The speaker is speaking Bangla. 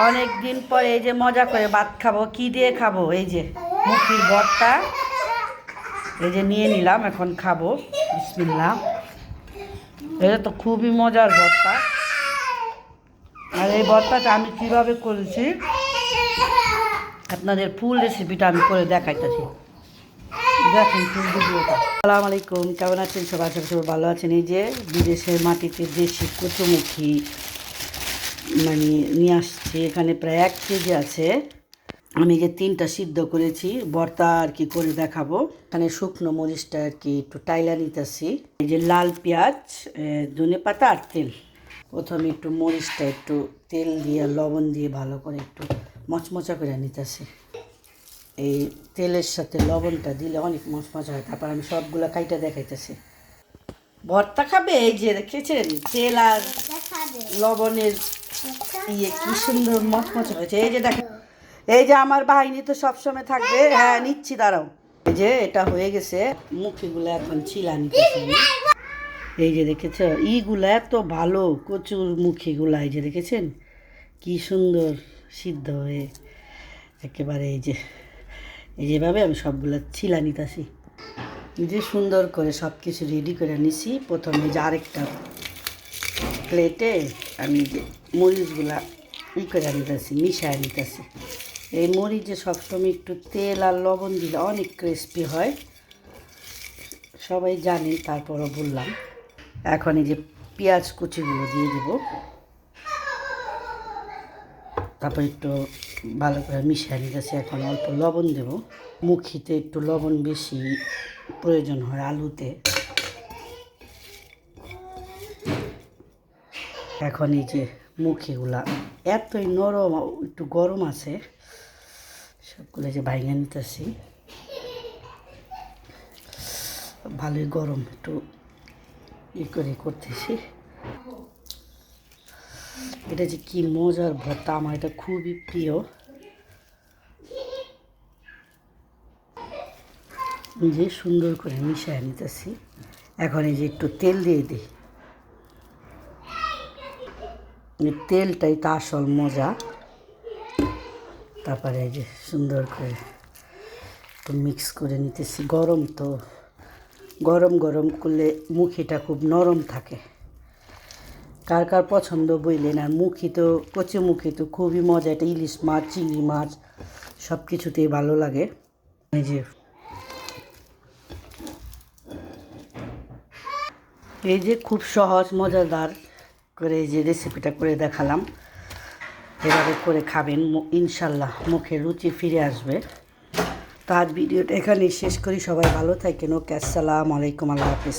অনেক দিন পরে এই যে মজা করে ভাত খাবো। কি দিয়ে খাবো? এই যে মুখির ভর্তা, এই যে নিয়ে নিলাম, এখন খাবো। বিসমিল্লাহ। এটা তো খুবই মজার ভর্তা। আর এই ভর্তাটা আমি কীভাবে করেছি আপনাদের ফুল রেসিপিটা আমি করে দেখাইতেছি। দেখেন ফুল ভিডিওটা। আসসালামু আলাইকুম, কেমন আছেন সবাই? আশা করি সবাই ভালো আছেন। এই যে বিদেশের মাটিতে দেশি কচুমুখী মানে নিয়ে আসছি। এখানে প্রায় 1 কেজি আছে। আমি যে 3টা সিদ্ধ করেছি, ভর্তা আর কি করে দেখাবো। এখানে শুকনো মরিচটা আর কি একটু টাইলা নিতেছি। এই যে লাল পেঁয়াজ, ধনেপাতা আর তেল। প্রথমে একটু মরিচটা একটু তেল দিয়ে লবণ দিয়ে ভালো করে একটু মচমচা করে নিতেছি। এই তেলের সাথে লবণটা দিলে অনেক মচমচা হয়। তারপর আমি সবগুলো কাইটা দেখাইতেছি। ভর্তা খাবে? এই যে দেখেছেন তেল আর লবণের কি সুন্দর মচমচা হয়েছে। এই যে দেখেন, এই যে আমার বাহিনী তো সবসময় থাকবে। হ্যাঁ নিচ্ছি, দাঁড়াও। এই যে এটা হয়ে গেছে। মুখিগুলো এখন ছিলা নিতেছি। এই যে দেখেছ, ইগুলা এত ভালো কচুর মুখিগুলা। এই যে দেখেছেন কি সুন্দর সিদ্ধ হয়ে একেবারে। এই যেভাবে আমি সবগুলো ছিলা নিতেছি। যে সুন্দর করে সব কিছু রেডি করে নিছি। প্রথমে যে আরেকটা প্লেটে আমি যে মরিচগুলা করে নিতেছি, মিশায় নিতেছি। এই মরিচে সবসময় একটু তেল আর লবণ দিলে অনেক ক্রিস্পি হয়, সবাই জানি, তারপরও বললাম। এখন এই যে পেঁয়াজ কুচিগুলো দিয়ে দিব, তারপর একটু ভালো করে মিশিয়ে নিতেছি। এখন অল্প লবণ দেব। মুখিতে একটু লবণ বেশি প্রয়োজন হয়, আলুতে। এখন এই যে মুখিগুলা এতই নরম, একটু গরম আছে, সবগুলো যে ভাঙে নিতেছি। ভালোই গরম, একটু করে করতেছি। এটা যে কি মজার ভর্তা, আমার এটা খুবই প্রিয়। যে সুন্দর করে মিশিয়ে নিতেছি। এখন এই যে একটু তেল দিয়ে দিই। তেলটাই তো আসল মজা। তারপরে এই যে সুন্দর করে একটু মিক্স করে নিতেছি। গরম তো, গরম গরম করলে মুখিটা খুব নরম থাকে। কার কার পছন্দ বললেন। আর মুখি তো, কচি মুখি তো খুবই মজা। এটা ইলিশ মাছ, চিংড়ি মাছ সব কিছুতেই ভালো লাগে। এই যে খুব সহজ মজাদার করে এই যে রেসিপিটা করে দেখালাম। এভাবে করে খাবেন, ইনশাল্লাহ মুখে রুচি ফিরে আসবে। তার ভিডিওটা এখানেই শেষ করি। সবাই ভালো থাকেন। ওকে, আসসালামু আলাইকুম, আল্লাহ হাফিজ।